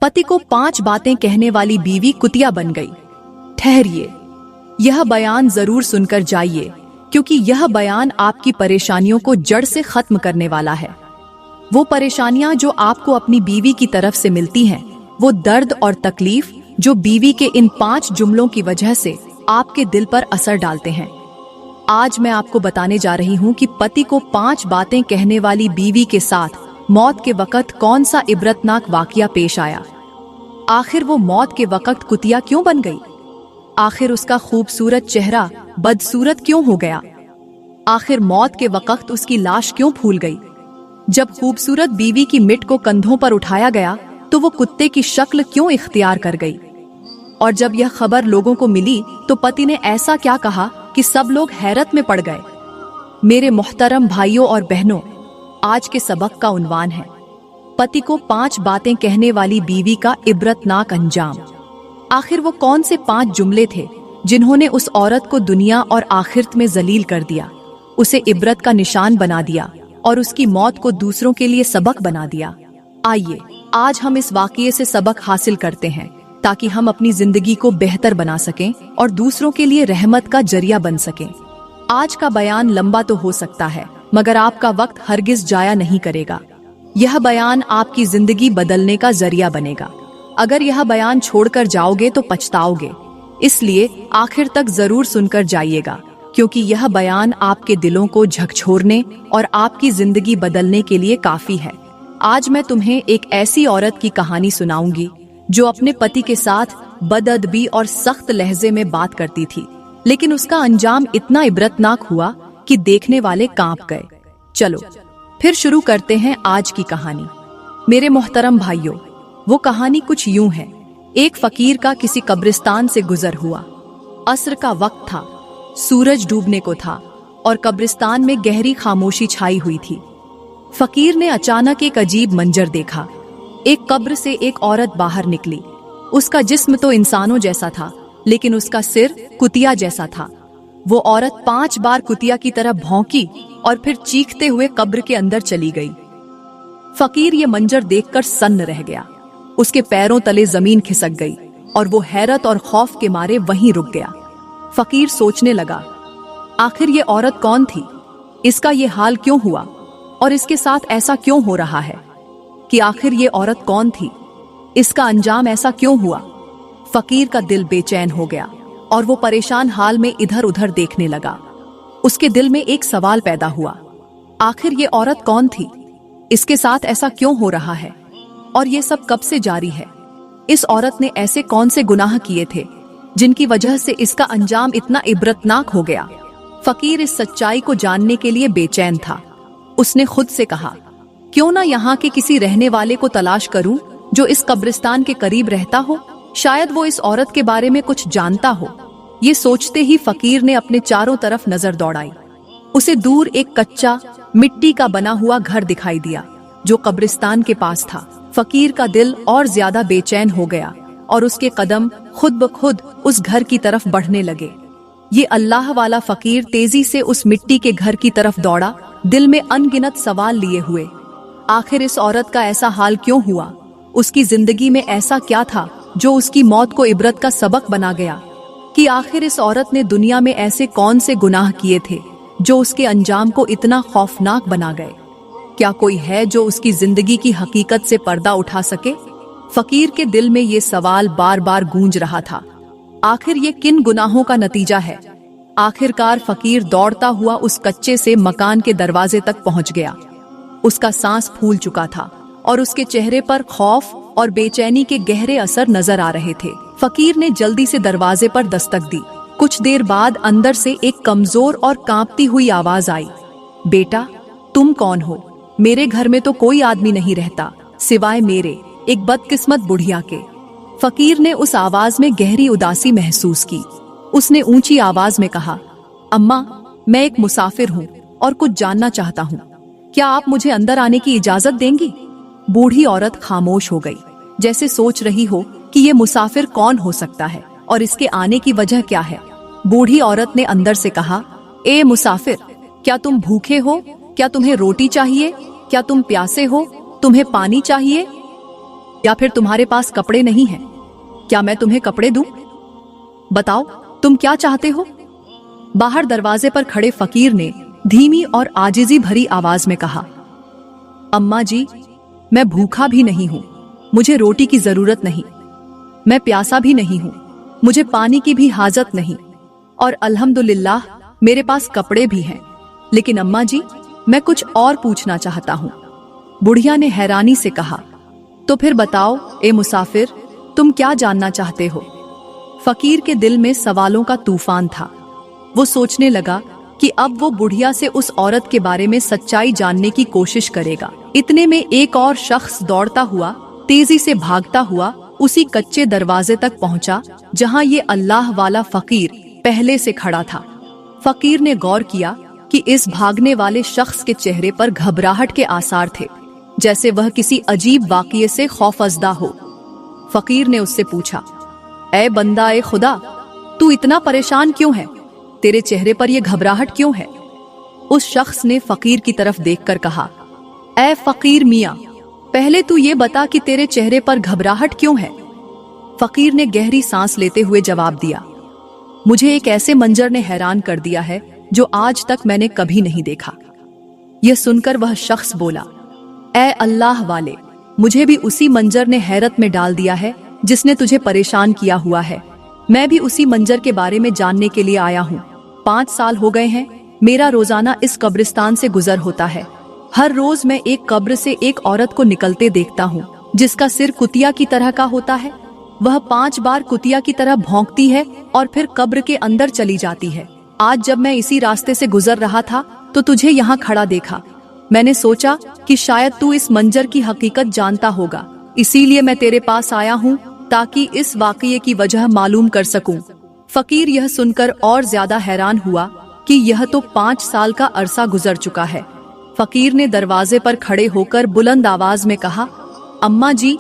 पति को 5 बातें कहने वाली बीवी कुतिया बन गई। ठहरिए, यह बयान जरूर सुनकर जाइए, क्योंकि यह बयान आपकी परेशानियों को जड़ से खत्म करने वाला है। वो परेशानियां जो आपको अपनी बीवी की तरफ से मिलती हैं, वो दर्द और तकलीफ जो बीवी के इन 5 जुमलों की वजह से आपके दिल पर असर डालते हैं। आज मैं आपको बताने जा रही हूँ कि पति को 5 बातें कहने वाली बीवी के साथ मौत के वक्त कौन सा इबरतनाक वाकया पेश आया। आखिर वो मौत के वक्त कुतिया क्यों बन गई? आखिर उसका खूबसूरत चेहरा बदसूरत क्यों हो गया? आखिर मौत के वक्त उसकी लाश क्यों फूल गई? जब खूबसूरत बीवी की मिट को कंधों पर उठाया गया तो वो कुत्ते की शक्ल क्यों इख्तियार कर गई? और जब यह खबर लोगों को मिली तो पति ने ऐसा क्या कहा कि सब लोग हैरत में पड़ गए। मेरे मोहतरम भाइयों और बहनों, आज के सबक का उन्वान है पति को 5 बातें कहने वाली बीवी का इबरतनाक अंजाम। आखिर वो कौन से 5 जुमले थे जिन्होंने उस औरत को दुनिया और आखिरत में जलील कर दिया, उसे इबरत का निशान बना दिया और उसकी मौत को दूसरों के लिए सबक बना दिया। आइए आज हम इस वाकये से सबक हासिल करते हैं ताकि हम अपनी जिंदगी को बेहतर बना सकें और दूसरों के लिए रहमत का जरिया बन सकें। आज का बयान लंबा तो हो सकता है, मगर आपका वक्त हरगिज जाया नहीं करेगा। यह बयान आपकी जिंदगी बदलने का जरिया बनेगा। अगर यह बयान छोड़कर जाओगे तो पछताओगे, इसलिए आखिर तक जरूर सुनकर जाइएगा, क्योंकि यह बयान आपके दिलों को झकझोरने और आपकी जिंदगी बदलने के लिए काफी है। आज मैं तुम्हें एक ऐसी औरत की कहानी सुनाऊंगी जो अपने पति के साथ बदअदबी और सख्त लहजे में बात करती थी, लेकिन उसका अंजाम इतना इबरतनाक हुआ कि देखने वाले कांप गए। चलो फिर शुरू करते हैं आज की कहानी। मेरे मोहतरम भाइयों, वो कहानी कुछ यूं है। एक फकीर का किसी कब्रिस्तान से गुजर हुआ। असर का वक्त था, सूरज डूबने को था और कब्रिस्तान में गहरी खामोशी छाई हुई थी। फकीर ने अचानक एक अजीब मंजर देखा। एक कब्र से एक औरत बाहर निकली। उसका जिस्म तो इंसानों जैसा था, लेकिन उसका सिर कुतिया जैसा था। वो औरत 5 बार कुतिया की तरह भौंकी और फिर चीखते हुए कब्र के अंदर चली गई। फकीर ये मंजर देखकर सन्न रह गया। उसके पैरों तले जमीन खिसक गई और वो हैरत और खौफ के मारे वहीं रुक गया। फकीर सोचने लगा, आखिर ये औरत कौन थी? इसका ये हाल क्यों हुआ और इसके साथ ऐसा क्यों हो रहा है? कि आखिर ये औरत कौन थी? इसका अंजाम ऐसा क्यों हुआ? फकीर का दिल बेचैन हो गया और वो परेशान हाल में इधर उधर देखने लगा। उसके दिल में एक सवाल पैदा हुआ, आखिर ये औरत कौन थी? इसके साथ ऐसा क्यों हो रहा है? और ये सब कब से जारी है? इस औरत ने ऐसे कौन से गुनाह किए थे जिनकी वजह से इसका अंजाम इतना इबरतनाक हो गया? फकीर इस सच्चाई को जानने के लिए बेचैन था। उसने खुद से कहा, क्यों ना यहाँ के किसी रहने वाले को तलाश करूं जो इस कब्रिस्तान के करीब रहता हो, शायद वो इस औरत के बारे में कुछ जानता हो। ये सोचते ही फकीर ने अपने चारों तरफ नजर दौड़ाई। उसे दूर एक कच्चा मिट्टी का बना हुआ घर दिखाई दिया जो कब्रिस्तान के पास था। फकीर का दिल और ज्यादा बेचैन हो गया और उसके कदम खुद ब खुद उस घर की तरफ बढ़ने लगे। ये अल्लाह वाला फकीर तेजी से उस मिट्टी के घर की तरफ दौड़ा, दिल में अनगिनत सवाल लिए हुए। आखिर इस औरत का ऐसा हाल क्यों हुआ? उसकी जिंदगी में ऐसा क्या था जो उसकी मौत को इबरत का सबक बना गया? कि आखिर इस औरत ने दुनिया में ऐसे कौन से गुनाह किए थे जो उसके अंजाम को इतना खौफनाक बना गए? क्या कोई है जो उसकी जिंदगी की हकीकत से पर्दा उठा सके? फकीर के दिल में ये सवाल बार बार गूंज रहा था। आखिर ये किन गुनाहों का नतीजा है? आखिरकार फकीर दौड़ता हुआ उस कच्चे से मकान के दरवाजे तक पहुंच गया। उसका सांस फूल चुका था और उसके चेहरे पर खौफ और बेचैनी के गहरे असर नजर आ रहे थे। फकीर ने जल्दी से दरवाजे पर दस्तक दी। कुछ देर बाद अंदर से एक कमजोर और कांपती हुई आवाज आई, बेटा, तुम कौन हो? मेरे घर में तो कोई आदमी नहीं रहता सिवाय मेरे, एक बदकिस्मत बुढ़िया के। फकीर ने उस आवाज में गहरी उदासी महसूस की। उसने ऊंची आवाज में कहा, अम्मा, मैं एक मुसाफिर हूँ और कुछ जानना चाहता हूँ। क्या आप मुझे अंदर आने की इजाजत देंगी? बूढ़ी औरत खामोश हो गई, जैसे सोच रही हो कि ये मुसाफिर कौन हो सकता है और इसके आने की वजह क्या है। बूढ़ी औरत ने अंदर से कहा, ए मुसाफिर, क्या तुम भूखे हो? क्या तुम्हें रोटी चाहिए? क्या तुम प्यासे हो? तुम्हें पानी चाहिए? या फिर तुम्हारे पास कपड़े नहीं हैं? क्या मैं तुम्हें कपड़े दूं? बताओ तुम क्या चाहते हो? बाहर दरवाजे पर खड़े फकीर ने धीमी और आजिजी भरी आवाज में कहा, अम्मा जी, मैं भूखा भी नहीं हूं, मुझे रोटी की जरूरत नहीं, मैं प्यासा भी नहीं हूं, मुझे पानी की भी हाजत नहीं, और अल्हम्दुलिल्लाह मेरे पास कपड़े भी हैं। लेकिन अम्मा जी, मैं कुछ और पूछना चाहता हूं। बुढ़िया ने हैरानी से कहा, तो फिर बताओ ए मुसाफिर, तुम क्या जानना चाहते हो? फकीर के दिल में सवालों का तूफान था। वो सोचने लगा कि अब वो बुढ़िया से उस औरत के बारे में सच्चाई जानने की कोशिश करेगा। इतने में एक और शख्स दौड़ता हुआ, तेजी से भागता हुआ उसी कच्चे दरवाजे तक पहुंचा जहां ये अल्लाह वाला फकीर पहले से खड़ा था। फकीर ने गौर किया कि इस भागने वाले शख्स के चेहरे पर घबराहट के आसार थे, जैसे वह किसी अजीब वाक़ये से खौफजदा हो। फकीर ने उससे पूछा, ऐ बंदा ए खुदा, तू इतना परेशान क्यों है? तेरे चेहरे पर यह घबराहट क्यों है? उस शख्स ने फकीर की तरफ देखकर कहा, ऐ फकीर मियां, पहले तू ये बता कि तेरे चेहरे पर घबराहट क्यों है? फकीर ने गहरी सांस लेते हुए जवाब दिया, मुझे एक ऐसे मंजर ने हैरान कर दिया है जो आज तक मैंने कभी नहीं देखा। यह सुनकर वह शख्स बोला, ऐ अल्लाह वाले, मुझे भी उसी मंजर ने हैरत में डाल दिया है जिसने तुझे परेशान किया हुआ है। मैं भी उसी मंजर के बारे में जानने के लिए आया हूँ। 5 साल हो गए हैं मेरा रोजाना इस कब्रिस्तान से गुजर होता है। हर रोज मैं एक कब्र से एक औरत को निकलते देखता हूँ जिसका सिर कुतिया की तरह का होता है। वह 5 बार कुतिया की तरह भौंकती है और फिर कब्र के अंदर चली जाती है। आज जब मैं इसी रास्ते से गुजर रहा था तो तुझे यहाँ खड़ा देखा। मैंने सोचा कि शायद तू इस मंजर की हकीकत जानता होगा, इसीलिए मैं तेरे पास आया हूँ ताकि इस वाकये की वजह मालूम कर सकूं। फकीर यह सुनकर और ज्यादा हैरान हुआ कि यह तो 5 साल का अरसा गुजर चुका है। फकीर ने दरवाजे पर खड़े होकर बुलंद आवाज में कहा, अम्मा जी,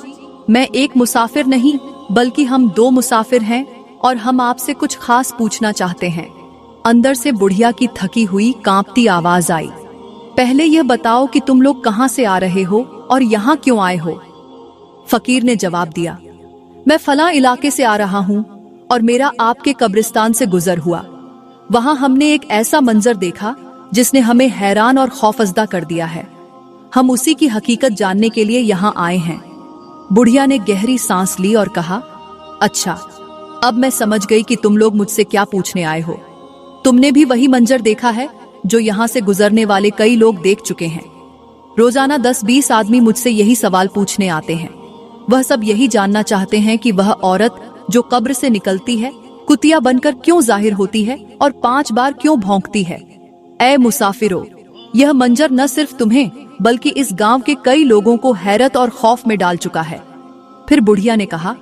मैं एक मुसाफिर नहीं बल्कि हम 2 मुसाफिर हैं और हम आपसे कुछ खास पूछना चाहते हैं। अंदर से बुढ़िया की थकी हुई कांपती आवाज आई, पहले यह बताओ कि तुम लोग कहाँ से आ रहे हो और यहाँ क्यों आए हो? फकीर ने जवाब दिया, मैं फलां इलाके से आ रहा हूँ और मेरा आपके कब्रिस्तान से गुजर हुआ। वहां हमने एक ऐसा मंजर देखा जिसने हमें हैरान और खौफजदा कर दिया है। हम उसी की हकीकत जानने के लिए यहाँ आए हैं। बुढ़िया ने गहरी सांस ली और कहा, अच्छा, अब मैं समझ गई कि तुम लोग मुझसे क्या पूछने आए हो। तुमने भी वही मंजर देखा है जो यहाँ से गुजरने वाले कई लोग देख चुके हैं। रोजाना 10-20 आदमी मुझसे यही सवाल पूछने आते हैं। वह सब यही जानना चाहते हैं कि वह औरत जो कब्र से निकलती है कुतिया बनकर क्यों जाहिर होती है और 5 बार क्यों भौंकती है। ऐ मुसाफिरों, यह मंजर न सिर्फ तुम्हें बल्कि इस गांव के कई लोगों को हैरत और खौफ में डाल चुका है। फिर बुढ़िया ने कहा,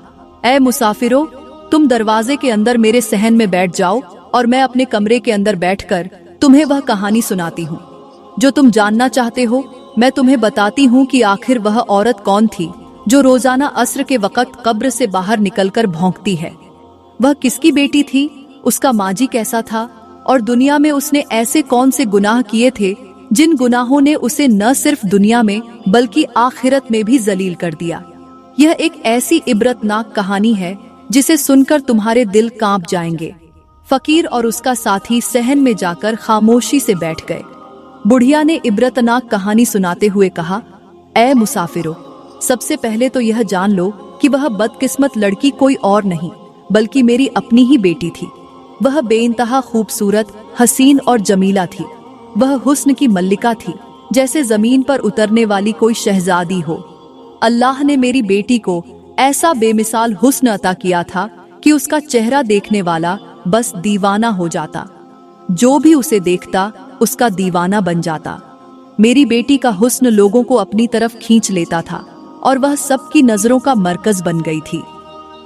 ऐ मुसाफिरों, तुम दरवाजे के अंदर मेरे सहन में बैठ जाओ और मैं अपने कमरे के अंदर बैठकर तुम्हें वह कहानी सुनाती हूँ जो तुम जानना चाहते हो। मैं तुम्हें बताती हूँ कि आखिर वह औरत कौन थी जो रोजाना अस्र के वक्त कब्र से बाहर निकलकर भौंकती है। वह किसकी बेटी थी, उसका माजी कैसा था और दुनिया में उसने ऐसे कौन से गुनाह किए थे जिन गुनाहों ने उसे न सिर्फ दुनिया में बल्कि आखिरत में भी जलील कर दिया। यह एक ऐसी इबरतनाक कहानी है जिसे सुनकर तुम्हारे दिल कांप जाएंगे। फकीर और उसका साथी सहन में जाकर खामोशी से बैठ गए। बुढ़िया ने इबरतनाक कहानी सुनाते हुए कहा, ऐ मुसाफिरों, सबसे पहले तो यह जान लो कि वह बदकिस्मत लड़की कोई और नहीं बल्कि मेरी अपनी ही बेटी थी। वह बेइंतहा खूबसूरत, हसीन और जमीला थी। वह हुस्न की मल्लिका थी, जैसे जमीन पर उतरने वाली कोई शहजादी हो। अल्लाह ने मेरी बेटी को ऐसा बेमिसाल हुस्न अता किया था कि उसका चेहरा देखने वाला बस दीवाना हो जाता। जो भी उसे देखता उसका दीवाना बन जाता। मेरी बेटी का हुस्न लोगों को अपनी तरफ खींच लेता था और वह सबकी नजरों का मरकज बन गई थी।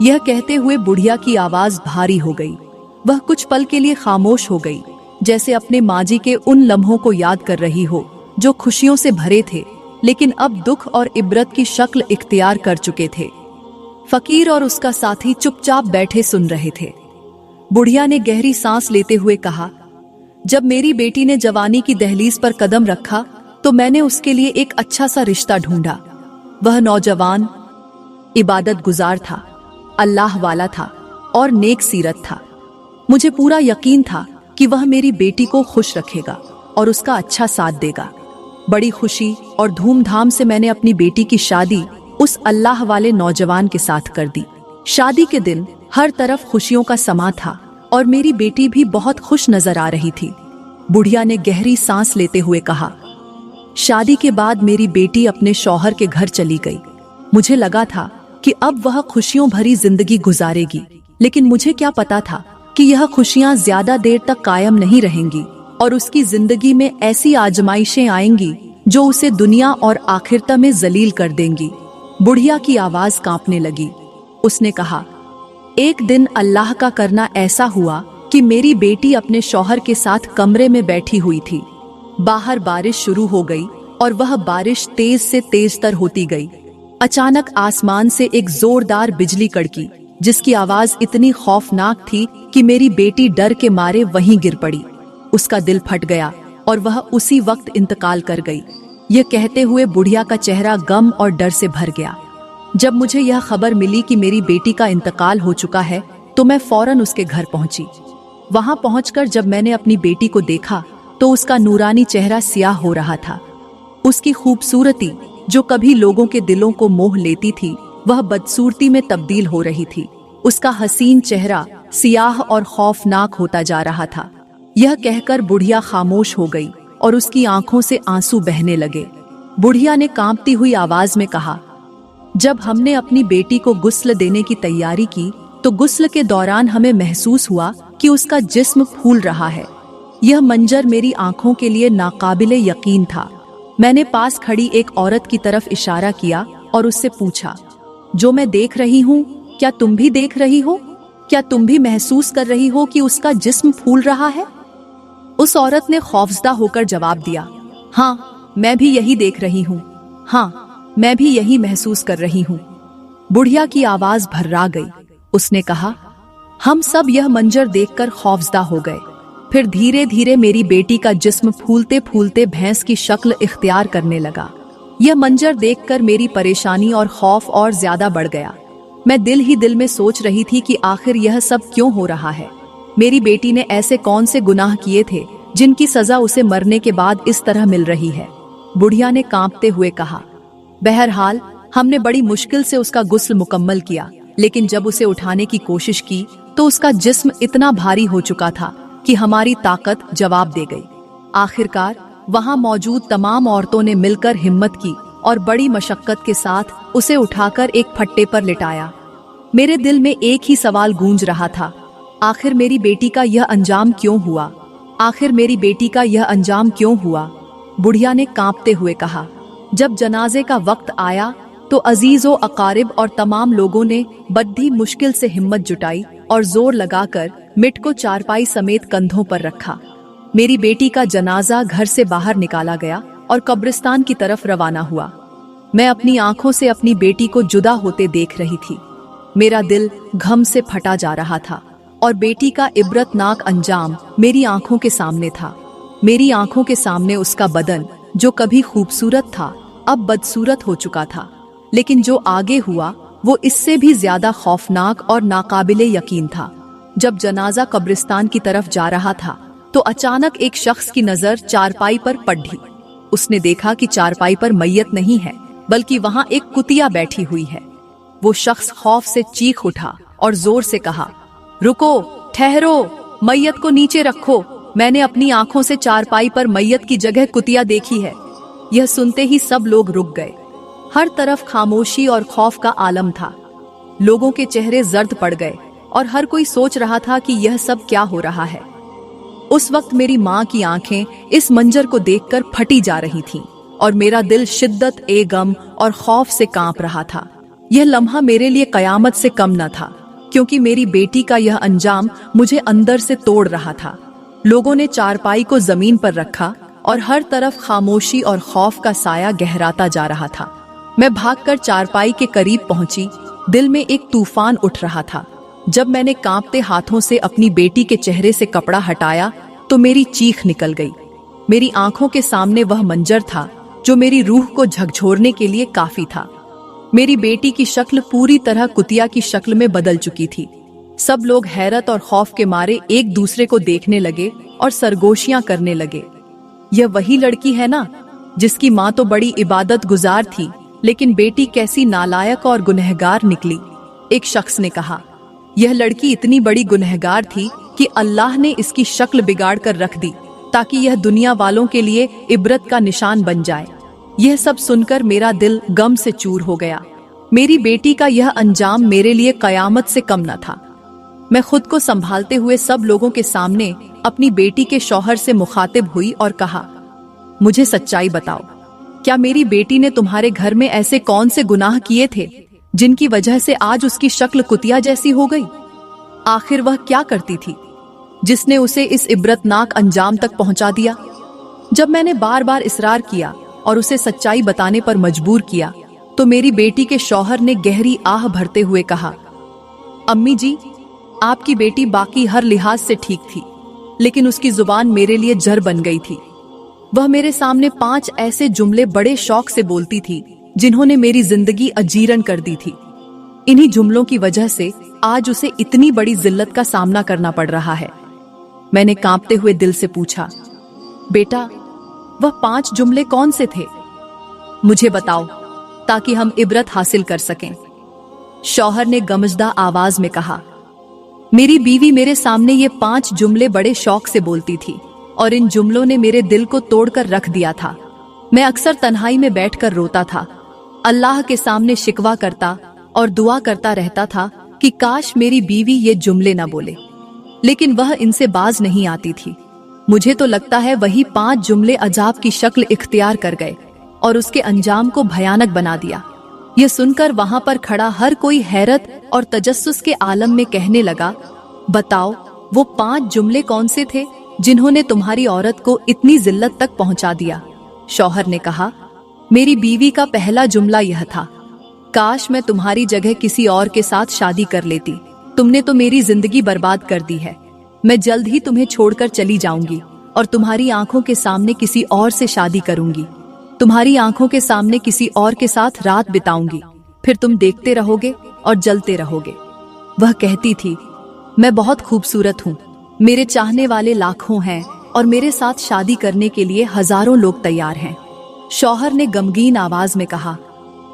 यह कहते हुए बुढ़िया की आवाज भारी हो गई। वह कुछ पल के लिए खामोश हो गई, जैसे अपने माजी के उन लम्हों को याद कर रही हो जो खुशियों से भरे थे लेकिन अब दुख और इबरत की शक्ल इख्तियार कर चुके थे। फकीर और उसका साथी चुपचाप बैठे सुन रहे थे। बुढ़िया ने गहरी सांस लेते हुए कहा, जब मेरी बेटी ने जवानी की दहलीज पर कदम रखा तो मैंने उसके लिए एक अच्छा सा रिश्ता ढूंढा। वह नौजवान, इबादत गुजार था, अल्लाह वाला था और नेक सीरत था। मुझे पूरा यकीन था कि वह मेरी बेटी को खुश रखेगा और उसका अच्छा साथ देगा। बड़ी खुशी और धूमधाम से मैंने अपनी बेटी की शादी उस अल्लाह वाले नौजवान के साथ कर दी। शादी के दिन हर तरफ खुशियों का समा था और मेरी बेटी भी बहुत खुश नजर आ रही थी। बुढ़िया ने गहरी सांस लेते हुए कहा, शादी के बाद मेरी बेटी अपने शौहर के घर चली गई। मुझे लगा था कि अब वह खुशियों भरी जिंदगी गुजारेगी, लेकिन मुझे क्या पता था कि यह खुशियां ज्यादा देर तक कायम नहीं रहेंगी और उसकी जिंदगी में ऐसी आजमाइशें आएंगी जो उसे दुनिया और आखिरत में जलील कर देंगी। बुढ़िया की आवाज कांपने लगी। उसने कहा, एक दिन अल्लाह का करना ऐसा हुआ कि मेरी बेटी अपने शौहर के साथ कमरे में बैठी हुई थी। बाहर बारिश शुरू हो गई और वह बारिश तेज से तेज तर होती गई। अचानक आसमान से एक जोरदार बिजली कड़की, जिसकी आवाज इतनी खौफनाक थी कि मेरी बेटी डर के मारे वहीं गिर पड़ी। उसका दिल फट गया और वह उसी वक्त इंतकाल कर गई। यह कहते हुए बुढ़िया का चेहरा गम और डर से भर गया। जब मुझे यह खबर मिली कि मेरी बेटी का इंतकाल हो चुका है तो मैं फौरन उसके घर पहुंची। वहां पहुंचकर जब मैंने अपनी बेटी को देखा तो उसका नूरानी चेहरा स्याह हो रहा था। उसकी खूबसूरती, जो कभी लोगों के दिलों को मोह लेती थी, वह बदसूरती में तब्दील हो रही थी। उसका हसीन चेहरा सियाह और खौफनाक होता जा रहा था। यह कहकर बुढ़िया खामोश हो गई और उसकी आंखों से आंसू बहने लगे। बुढ़िया ने कांपती हुई आवाज में कहा, जब हमने अपनी बेटी को गुस्ल देने की तैयारी की तो गुस्ल के दौरान हमें महसूस हुआ कि उसका जिस्म फूल रहा है। यह मंजर मेरी आंखों के लिए नाकाबिले यकीन था। मैंने पास खड़ी एक औरत की तरफ इशारा किया और उससे पूछा, जो मैं देख रही हूँ क्या तुम भी देख रही हो? क्या तुम भी महसूस कर रही हो कि उसका जिस्म फूल रहा है? उस औरत ने खौफजदा होकर जवाब दिया, हाँ, मैं भी यही देख रही हूँ। हाँ, मैं भी यही महसूस कर रही हूँ। बुढ़िया की आवाज भर्रा गई। उसने कहा, हम सब यह मंजर देखकर खौफजदा हो गए। फिर धीरे धीरे मेरी बेटी का जिस्म फूलते फूलते भैंस की शक्ल इख्तियार करने लगा। यह मंजर देखकर मेरी परेशानी और खौफ और ज्यादा बढ़ गया। मैं दिल ही दिल में सोच रही थी कि आखिर यह सब क्यों हो रहा है। मेरी बेटी ने ऐसे कौन से गुनाह किए थे जिनकी सजा उसे मरने के बाद इस तरह मिल रही है? बुढ़िया ने कांपते हुए कहा, बहरहाल हमने बड़ी मुश्किल से उसका गुस्ल मुकम्मल किया, लेकिन जब उसे उठाने की कोशिश की तो उसका जिस्म इतना भारी हो चुका था कि हमारी ताकत जवाब दे गई। आखिरकार वहां मौजूद तमाम औरतों ने मिलकर हिम्मत की और बड़ी मशक्कत के साथ उसे उठाकर एक फट्टे पर लिटाया। मेरे दिल में एक ही सवाल गूंज रहा था, आखिर मेरी बेटी का यह अंजाम क्यों हुआ? आखिर मेरी बेटी का यह अंजाम क्यों हुआ? बुढ़िया ने कांपते हुए कहा, जब जनाजे का वक्त आया तो अजीजों, अकारिब और तमाम लोगों ने बड़ी मुश्किल से हिम्मत जुटाई और जोर लगाकर मिट को चारपाई समेत कंधों पर रखा। मेरी बेटी का जनाजा घर से बाहर निकाला गया और कब्रिस्तान की तरफ रवाना हुआ। मैं अपनी आंखों से अपनी बेटी को जुदा होते देख रही थी। मेरा दिल गम से फटा जा रहा था और बेटी का इबरतनाक अंजाम मेरी आंखों के सामने था। मेरी आंखों के सामने उसका बदन, जो कभी खूबसूरत था, अब बदसूरत हो चुका था। लेकिन जो आगे हुआ वो इससे भी ज्यादा खौफनाक और नाकाबिले यकीन था। जब जनाजा कब्रिस्तान की तरफ जा रहा था तो अचानक एक शख्स की नजर चारपाई पर पड़ी। उसने देखा कि चारपाई पर मैयत नहीं है, बल्कि वहां एक कुतिया बैठी हुई है। वो शख्स खौफ से चीख उठा और जोर से कहा, रुको, ठहरो, मैयत को नीचे रखो। मैंने अपनी आंखों से चारपाई पर मैयत की जगह कुतिया देखी है। यह सुनते ही सब लोग रुक गए। हर तरफ खामोशी और खौफ का आलम था। लोगों के चेहरे जर्द पड़ गए और हर कोई सोच रहा था कि यह सब क्या हो रहा है। उस वक्त मेरी माँ की आंखें इस मंजर को देखकर फटी जा रही थीं और मेरा दिल शिद्दत ए गम और खौफ से कांप रहा था। यह लम्हा मेरे लिए कयामत से कम न था, क्योंकि मेरी बेटी का यह अंजाम मुझे अंदर से तोड़ रहा था। लोगों ने चारपाई को जमीन पर रखा और हर तरफ खामोशी और खौफ का साया गहराता जा रहा था। मैं भागकर चारपाई के करीब पहुंची। दिल में एक तूफान उठ रहा था। जब मैंने कांपते हाथों से अपनी बेटी के चेहरे से कपड़ा हटाया तो मेरी चीख निकल गई। मेरी आंखों के सामने वह मंजर था जो मेरी रूह को झकझोरने के लिए काफी था। मेरी बेटी की शक्ल पूरी तरह कुतिया की शक्ल में बदल चुकी थी। सब लोग हैरत और खौफ के मारे एक दूसरे को देखने लगे और सरगोशियां करने लगे। यह वही लड़की है ना, जिसकी माँ तो बड़ी इबादत गुजार थी, लेकिन बेटी कैसी नालायक और गुनहगार निकली। एक शख्स ने कहा, यह लड़की इतनी बड़ी गुनहगार थी कि अल्लाह ने इसकी शक्ल बिगाड़ कर रख दी ताकि यह दुनिया वालों के लिए इबरत का निशान बन जाए। यह सब सुनकर मेरा दिल गम से चूर हो गया। मेरी बेटी का यह अंजाम मेरे लिए कयामत से कम न था। मैं खुद को संभालते हुए सब लोगों के सामने अपनी बेटी के शौहर से मुखातिब हुई और कहा, मुझे सच्चाई बताओ, क्या मेरी बेटी ने तुम्हारे घर में ऐसे कौन से गुनाह किए थे जिनकी वजह से आज उसकी शक्ल कुतिया जैसी हो गई? आखिर वह क्या करती थी जिसने उसे इस इबरतनाक अंजाम तक पहुंचा दिया? जब मैंने बार बार इसरार किया और उसे सच्चाई बताने पर मजबूर किया तो मेरी बेटी के शौहर ने गहरी आह भरते हुए कहा, अम्मी जी, आपकी बेटी बाकी हर लिहाज से ठीक थी, लेकिन उसकी जुबान मेरे लिए जहर बन गई थी। वह मेरे सामने 5 ऐसे जुमले बड़े शौक से बोलती थी जिन्होंने मेरी जिंदगी अजीरन कर दी थी। इन्हीं जुमलों की वजह से आज उसे इतनी बड़ी जिल्लत का सामना करना पड़ रहा है। मैंने कांपते हुए दिल से पूछा, बेटा, वह 5 जुमले कौन से थे? मुझे बताओ ताकि हम इबरत हासिल कर सकें। शौहर ने गमजदा आवाज में कहा। मेरी बीवी मेरे सामने ये 5 जुमले बड़े शौक से बोलती थी और इन जुमलों ने मेरे दिल को तोड़कर रख दिया था। मैं अक्सर तन्हाई में बैठकर रोता था, अल्लाह के सामने शिकवा करता और दुआ करता रहता था कि काश मेरी बीवी ये जुमले न बोले, लेकिन वह इनसे बाज नहीं आती थी। मुझे तो लगता है वही 5 जुमले अजाब की शक्ल इख्तियार कर गए और उसके अंजाम को भयानक बना दिया। यह सुनकर वहां पर खड़ा हर कोई हैरत और तजस्सुस के आलम में कहने लगा, बताओ वो 5 जुमले कौन से थे जिन्होंने तुम्हारी औरत को इतनी जिल्लत तक पहुंचा दिया? शौहर ने कहा, मेरी बीवी का पहला जुमला यह था, काश मैं तुम्हारी जगह किसी और के साथ शादी कर लेती। तुमने तो मेरी जिंदगी बर्बाद कर दी है। मैं जल्द ही तुम्हें छोड़कर चली जाऊंगी और तुम्हारी आंखों के सामने किसी और से शादी करूंगी। तुम्हारी आंखों के सामने किसी और के साथ रात बिताऊंगी। फिर तुम देखते रहोगे और जलते रहोगे। वह कहती थी, मैं बहुत खूबसूरत हूँ, मेरे चाहने वाले लाखों हैं और मेरे साथ शादी करने के लिए हजारों लोग तैयार हैं। शौहर ने गमगीन आवाज में कहा।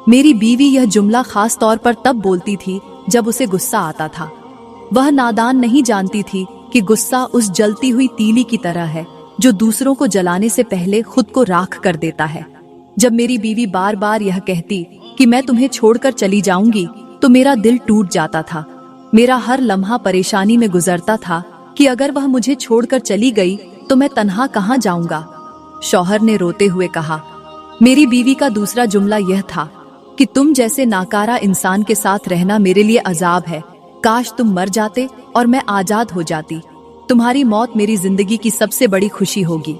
मेरी बीवी यह जुमला खास तौर पर तब बोलती थी जब उसे गुस्सा आता था। वह नादान नहीं जानती थी कि गुस्सा उस जलती हुई तीली की तरह है जो दूसरों को जलाने से पहले खुद को राख कर देता है। जब मेरी बीवी बार बार यह कहती कि मैं तुम्हें छोड़कर चली जाऊंगी तो मेरा दिल टूट जाता था। मेरा हर लम्हा परेशानी में गुजरता था कि अगर वह मुझे छोड़कर चली गई तो मैं तन्हा कहाँ जाऊंगा। शौहर ने रोते हुए कहा, मेरी बीवी का दूसरा जुमला यह था कि तुम जैसे नाकारा इंसान के साथ रहना मेरे लिए अजाब है। काश तुम मर जाते और मैं आजाद हो जाती। तुम्हारी मौत मेरी जिंदगी की सबसे बड़ी खुशी होगी।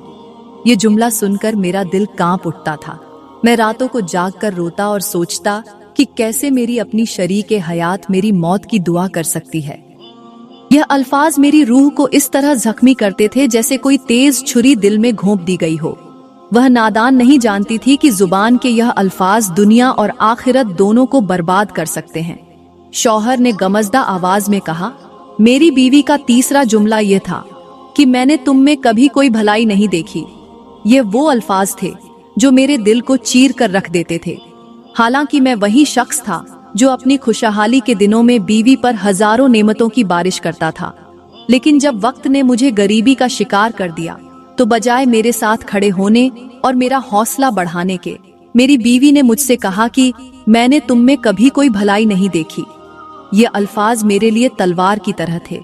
ये जुमला सुनकर मेरा दिल कांप उठता था। मैं रातों को जागकर रोता और सोचता कि कैसे मेरी अपनी शरीके हयात मेरी मौत की दुआ कर सकती है। यह अल्फाज मेरी रूह को इस तरह जख्मी करते थे जैसे कोई तेज छुरी दिल में घोंप दी गई हो। वह नादान नहीं जानती थी कि जुबान के यह अल्फाज दुनिया और आखिरत दोनों को बर्बाद कर सकते हैं। शौहर ने गमजदा आवाज में कहा, मेरी बीवी का तीसरा जुमला यह था कि मैंने तुम में कभी कोई भलाई नहीं देखी। ये वो अल्फाज थे जो मेरे दिल को चीर कर रख देते थे। हालांकि मैं वही शख्स था जो अपनी खुशहाली के दिनों में बीवी पर हजारों नेमतों की बारिश करता था, लेकिन जब वक्त ने मुझे गरीबी का शिकार कर दिया तो बजाय मेरे साथ खड़े होने और मेरा हौसला बढ़ाने के, मेरी बीवी ने मुझसे कहा कि मैंने तुम में कभी कोई भलाई नहीं देखी। ये अल्फाज मेरे लिए तलवार की तरह थे।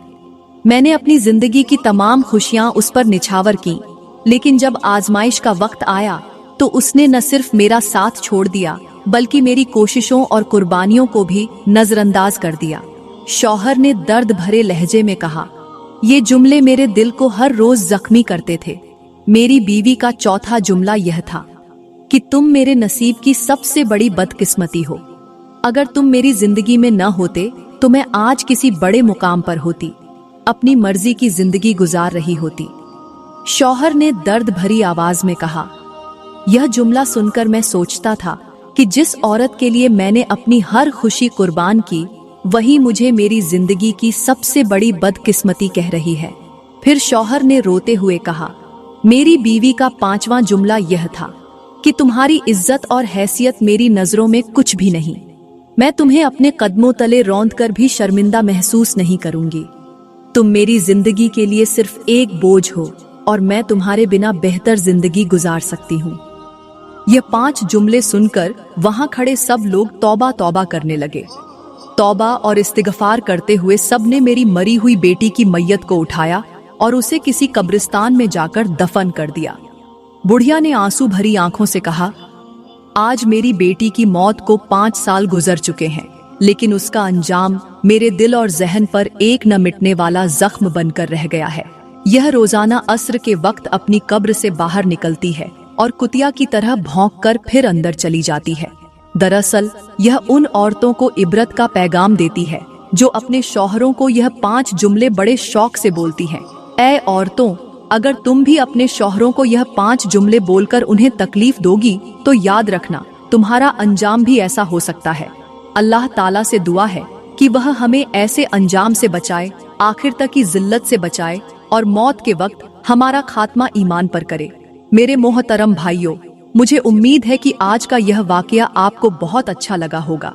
मैंने अपनी जिंदगी की तमाम खुशियां उस पर निछावर की, लेकिन जब आजमाइश का वक्त आया तो उसने न सिर्फ मेरा साथ छोड़ दिया बल्कि मेरी कोशिशों और कुर्बानियों को भी नजरअंदाज कर दिया। शौहर ने दर्द भरे लहजे में कहा, ये जुमले मेरे दिल को हर रोज जख्मी करते थे। मेरी बीवी का चौथा जुमला यह था कि तुम मेरे नसीब की सबसे बड़ी बदकिस्मती हो। अगर तुम मेरी जिंदगी में न होते तो मैं आज किसी बड़े मुकाम पर होती, अपनी मर्जी की जिंदगी गुजार रही होती। शौहर ने दर्द भरी आवाज में कहा। यह जुमला सुनकर मैं सोचता था कि जिस औरत के लिए मैंने अपनी हर खुशी कुर्बान की, वही मुझे मेरी जिंदगी की सबसे बड़ी बदकिस्मती कह रही है। फिर शौहर ने रोते हुए कहा, मेरी बीवी का 5वां जुमला यह था कि तुम्हारी इज्जत और हैसियत मेरी नजरों में कुछ भी नहीं। मैं तुम्हें अपने कदमों तले रौंद कर भी शर्मिंदा महसूस नहीं करूंगी। तुम मेरी जिंदगी के लिए सिर्फ एक बोझ हो और मैं तुम्हारे बिना बेहतर जिंदगी गुजार सकती हूँ। यह 5 जुमले सुनकर वहां खड़े सब लोग तौबा तौबा करने लगे। तौबा और इस्तिगफार करते हुए सब ने मेरी मरी हुई बेटी की मैयत को उठाया और उसे किसी कब्रिस्तान में जाकर दफन कर दिया। बुढ़िया ने आंसू भरी आंखों से कहा, आज मेरी बेटी की मौत को 5 साल गुजर चुके हैं, लेकिन उसका अंजाम मेरे दिल और जहन पर एक न मिटने वाला जख्म बनकर रह गया है। यह रोजाना अस्र के वक्त अपनी कब्र से बाहर निकलती है और कुतिया की तरह भौंक कर फिर अंदर चली जाती है। दरअसल यह उन औरतों को इबरत का पैगाम देती है जो अपने शौहरों को यह 5 जुमले बड़े शौक से बोलती हैं। ऐ औरतों, अगर तुम भी अपने शौहरों को यह 5 जुमले बोलकर उन्हें तकलीफ दोगी तो याद रखना तुम्हारा अंजाम भी ऐसा हो सकता है। अल्लाह ताला से दुआ है कि वह हमें ऐसे अंजाम से बचाए, आखिर तक की जिल्लत से बचाए और मौत के वक्त हमारा खात्मा ईमान पर करे। मेरे मोहतरम भाइयों, मुझे उम्मीद है कि आज का यह वाकया आपको बहुत अच्छा लगा होगा।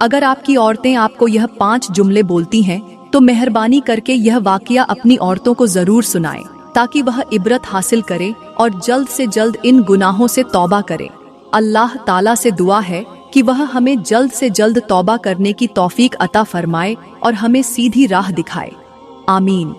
अगर आपकी औरतें आपको यह 5 जुमले बोलती हैं तो मेहरबानी करके यह वाकया अपनी औरतों को जरूर सुनाएं, ताकि वह इबरत हासिल करे और जल्द से जल्द इन गुनाहों से तौबा करे। अल्लाह ताला से दुआ है कि वह हमें जल्द से जल्द तौबा करने की तौफीक अता फरमाए और हमें सीधी राह दिखाए। आमीन।